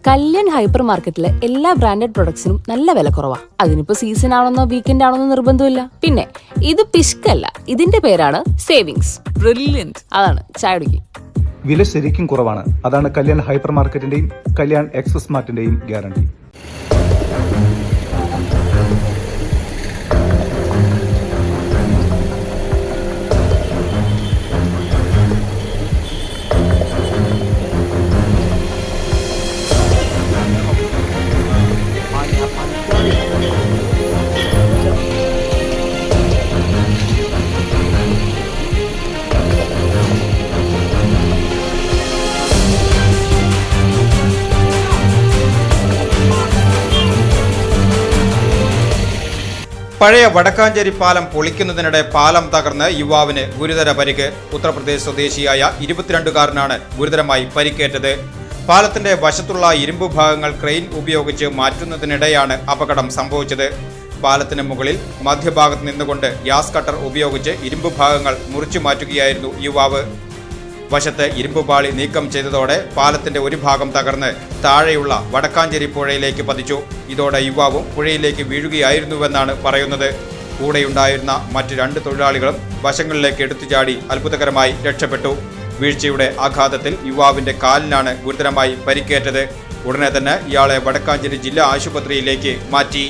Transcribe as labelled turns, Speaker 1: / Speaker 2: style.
Speaker 1: Kalyan hyper മാർക്കറ്റിലെ എല്ലാ branded പ്രൊഡക്ട്സിനും നല്ല വില കുറവാ. അതിനിപ്പോ സീസൺ ആണെന്നോ വീക്കെൻഡ് ആണെന്നോ നിർബന്ധമില്ല. പിന്നെ ഇത് പിഷ്കല്ല, ഇതിന്റെ പേരാണ് സേവിങ്സ്. ബ്രില്യന്റ്. അതാണ് ചായ കുടിക്കും.
Speaker 2: വില ശരിക്കും കുറവാണ്. അതാണ് കല്യാൺ ഹൈപ്പർ മാർക്കറ്റിന്റെയും കല്യാൺ എക്സ്പ്രസ് മാർട്ടിന്റെയും ഗ്യാരണ്ടി.
Speaker 3: പഴയ വടക്കാഞ്ചേരി പാലം പൊളിക്കുന്നതിനിടെ പാലം തകർന്ന് യുവാവിന് ഗുരുതര പരിക്ക്. ഉത്തർപ്രദേശ് സ്വദേശിയായ 22-കാരനാണ് ഗുരുതരമായി പരിക്കേറ്റത്. പാലത്തിന്റെ വശത്തുള്ള ഇരുമ്പ് ഭാഗങ്ങൾ ക്രെയിൻ ഉപയോഗിച്ച് മാറ്റുന്നതിനിടെയാണ് അപകടം സംഭവിച്ചത്. പാലത്തിന് മുകളിൽ മധ്യഭാഗത്ത് നിന്നുകൊണ്ട് ഗ്യാസ് കട്ടർ ഉപയോഗിച്ച് ഇരുമ്പ് ഭാഗങ്ങൾ മുറിച്ചു മാറ്റുകയായിരുന്നു യുവാവ്. വശത്ത് ഇരുമ്പ് പാളി നീക്കം ചെയ്തതോടെ പാലത്തിന്റെ ഒരു ഭാഗം തകർന്ന് താഴെയുള്ള വടക്കാഞ്ചേരി പുഴയിലേക്ക് പതിച്ചു. ഇതോടെ യുവാവും പുഴയിലേക്ക് വീഴുകയായിരുന്നുവെന്നാണ് പറയുന്നത്. കൂടെയുണ്ടായിരുന്ന മറ്റ് 2 തൊഴിലാളികളും വശങ്ങളിലേക്ക് എടുത്തുചാടി അത്ഭുതകരമായി രക്ഷപ്പെട്ടു. വീഴ്ചയുടെ ആഘാതത്തിൽ യുവാവിന്റെ കാലിനാണ് ഗുരുതരമായി പരിക്കേറ്റത്. ഉടനെ തന്നെ ഇയാളെ വടക്കാഞ്ചേരി ജില്ലാ ആശുപത്രിയിലേക്ക് മാറ്റി.